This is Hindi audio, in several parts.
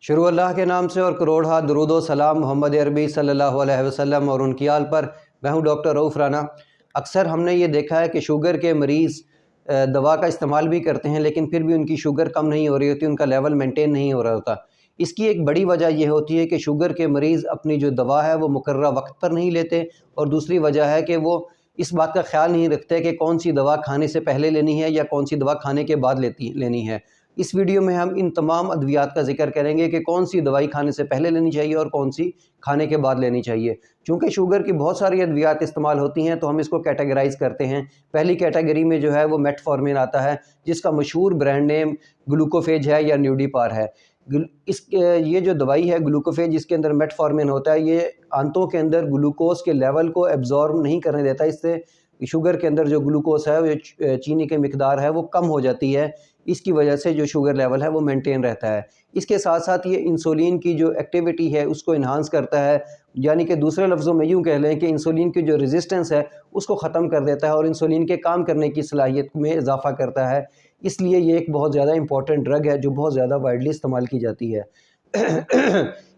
शुरू अल्लाह के नाम से और करोड़ हाथ दुरूद व सलाम मोहम्मद अरबी सल्लल्लाहु अलैहि वसल्लम और उनकी आल पर। मैं हूं डॉक्टर रऊफ़ राना। अक्सर हमने ये देखा है कि शुगर के मरीज़ दवा का इस्तेमाल भी करते हैं, लेकिन फिर भी उनकी शुगर कम नहीं हो रही होती, उनका लेवल मेंटेन नहीं हो रहा होता। इसकी एक बड़ी वजह यह होती है कि शुगर के मरीज़ अपनी जो दवा है वो मुकर्रर वक्त पर नहीं लेते, और दूसरी वजह है कि वो इस बात का ख्याल नहीं रखते कि कौन सी दवा खाने से पहले लेनी है या कौन सी दवा खाने के बाद लेनी है। इस वीडियो में हम इन तमाम अद्वियात का जिक्र करेंगे कि कौन सी दवाई खाने से पहले लेनी चाहिए और कौन सी खाने के बाद लेनी चाहिए। चूँकि शुगर की बहुत सारी अद्वियात इस्तेमाल होती हैं, तो हम इसको कैटेगराइज़ करते हैं। पहली कैटेगरी में जो है वो मेटफॉर्मिन आता है, जिसका मशहूर ब्रांड नेम ग्लूकोफेज है या न्यूडीपार है। ये जो दवाई है ग्लूकोफेज, इसके अंदर मेटफॉर्मिन होता है। ये आंतों के अंदर ग्लूकोज के लेवल को एब्जॉर्ब नहीं करने देता। इससे शुगर के अंदर जो ग्लूकोज है, वो चीनी की मिकदार है, वो कम हो जाती है। इसकी वजह से जो शुगर लेवल है वो मेंटेन रहता है। इसके साथ साथ ये इंसुलिन की जो एक्टिविटी है उसको इन्हांस करता है, यानी कि दूसरे लफ्ज़ों में यूँ कह लें कि इंसुलिन की जो रेजिस्टेंस है उसको ख़त्म कर देता है और इंसुलिन के काम करने की सलाहियत में इजाफ़ा करता है। इसलिए ये एक बहुत ज़्यादा इंपॉर्टेंट ड्रग है जो बहुत ज़्यादा वाइडली इस्तेमाल की जाती है।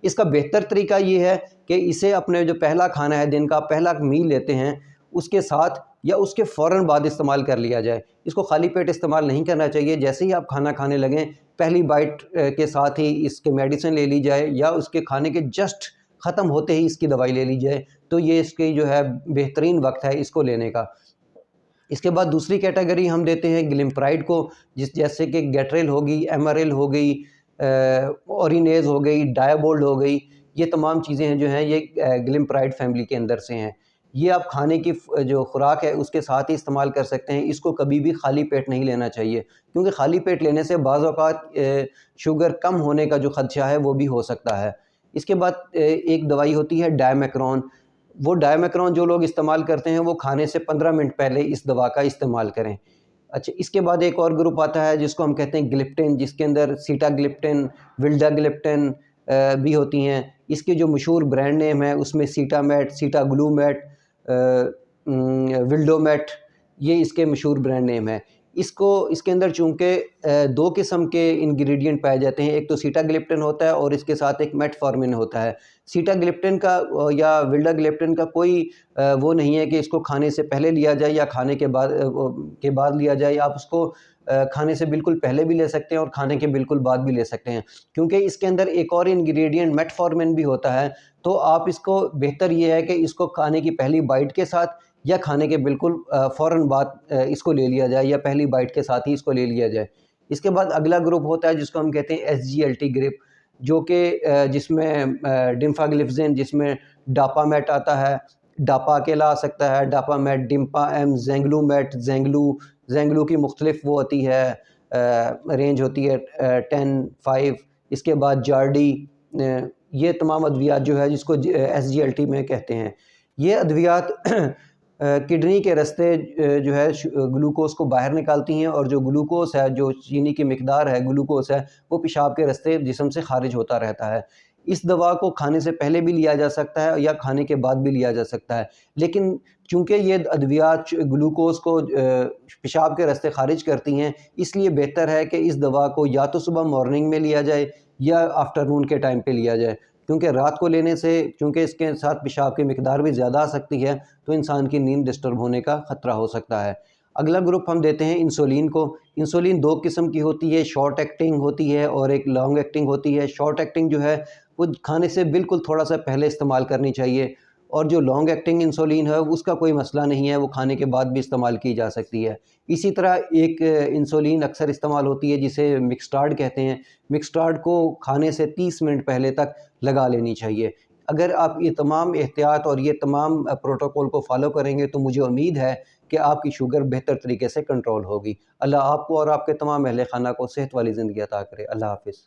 इसका बेहतर तरीका ये है कि इसे अपने जो पहला खाना है, दिन का पहला मील लेते हैं, उसके साथ या उसके फ़ौरन बाद इस्तेमाल कर लिया जाए। इसको खाली पेट इस्तेमाल नहीं करना चाहिए। जैसे ही आप खाना खाने लगें, पहली बाइट के साथ ही इसके मेडिसिन ले ली जाए या उसके खाने के जस्ट ख़त्म होते ही इसकी दवाई ले ली जाए, तो ये इसकी जो है बेहतरीन वक्त है इसको लेने का। इसके बाद दूसरी कैटेगरी हम देते हैं ग्लिम्प्राइड को, जैसे कि गेट्रेल होगी, एमआरएल हो गई, ओरिनेज हो गई, डायाबोल्ड हो गई। ये तमाम चीज़ें हैं जो हैं ये ग्लिम्प्राइड फैमिली के अंदर से हैं। ये आप खाने की जो खुराक है उसके साथ ही इस्तेमाल कर सकते हैं। इसको कभी भी खाली पेट नहीं लेना चाहिए, क्योंकि खाली पेट लेने से बाज़ औक़ात शुगर कम होने का जो ख़दशा है वो भी हो सकता है। इसके बाद एक दवाई होती है डायमैक्रॉन। वो डायमैक्रॉन जो लोग इस्तेमाल करते हैं वो खाने से 15 मिनट पहले इस दवा का इस्तेमाल करें। अच्छा, इसके बाद एक और ग्रुप आता है जिसको हम कहते हैं ग्लिप्टिन, जिसके अंदर सीटाग्लिप्टिन, विल्डाग्लिप्टिन भी होती हैं। इसके जो मशहूर ब्रांड नेम है उसमें सीटामेट, सीटाग्लूमेट, विल्डोमेट, ये इसके मशहूर ब्रांड नेम है। इसके अंदर चूँकि दो किस्म के इंग्रेडिएंट पाए जाते हैं, एक तो सीटाग्लिप्टिन होता है और इसके साथ एक मेटफॉर्मिन होता है। सीटाग्लिप्टिन का या विल्डाग्लिप्टिन का कोई वो नहीं है कि इसको खाने से पहले लिया जाए या खाने के बाद लिया जाए। आप उसको खाने से बिल्कुल पहले भी ले सकते हैं और खाने के बिल्कुल बाद भी ले सकते हैं, क्योंकि इसके अंदर एक और इंग्रेडिएंट मेटफॉर्मिन भी होता है। तो आप इसको बेहतर ये है कि इसको खाने की पहली बाइट के साथ या खाने के बिल्कुल फ़ौरन बाद इसको ले लिया जाए, या पहली बाइट के साथ ही इसको ले लिया जाए। इसके बाद अगला ग्रुप होता है जिसको हम कहते हैं एसजीएलटी ग्रुप, जो कि जिसमें डिम्फाग्लिफ्ज़िन, जिसमें डापामेट आता है, डापा अकेला आ सकता है, डापामेट, डिम्पा-एम, ज़ेंगलूमेट, ज़ेंगलू की मुख्तलिफ वो होती है, रेंज होती है 10, 5। इसके बाद जार्डी, ये तमाम अद्वियात जो है जिसको एसजीएलटी में कहते हैं। ये अद्वियात किडनी के रास्ते जो है ग्लूकोज को बाहर निकालती हैं, और जो ग्लूकोज है, जो चीनी की मिकदार है, ग्लूकोज है, वो पेशाब के रास्ते जिस्म से खारिज होता रहता है। इस दवा को खाने से पहले भी लिया जा सकता है या खाने के बाद भी लिया जा सकता है, लेकिन चूँकि ये अद्वियात ग्लूकोज को पेशाब के रास्ते खारिज करती हैं, इसलिए बेहतर है कि इस दवा को या तो सुबह मॉर्निंग में लिया जाए या आफ्टरनून के टाइम पे लिया जाए, क्योंकि रात को लेने से, चूँकि इसके साथ पेशाब की मिकदार भी ज़्यादा आ सकती है, तो इंसान की नींद डिस्टर्ब होने का ख़तरा हो सकता है। अगला ग्रुप हम देते हैं इंसुलिन को। इंसुलिन दो किस्म की होती है, शॉर्ट एक्टिंग होती है और एक लॉन्ग एक्टिंग होती है। शॉर्ट एक्टिंग जो है वो खाने से बिल्कुल थोड़ा सा पहले इस्तेमाल करनी चाहिए, और जो लॉन्ग एक्टिंग इंसुलिन है उसका कोई मसला नहीं है, वो खाने के बाद भी इस्तेमाल की जा सकती है। इसी तरह एक इंसुलिन अक्सर इस्तेमाल होती है जिसे मिक्सटार्ड कहते हैं। मिक्सटार्ड को खाने से 30 मिनट पहले तक लगा लेनी चाहिए। अगर आप ये तमाम एहतियात और ये तमाम प्रोटोकॉल को फ़ॉलो करेंगे, तो मुझे उम्मीद है कि आपकी शुगर बेहतर तरीके से कंट्रोल होगी। अल्लाह आपको और आपके तमाम अहले खाना को सेहत वाली ज़िंदगी अता करे। अल्लाह हाफ़िज़।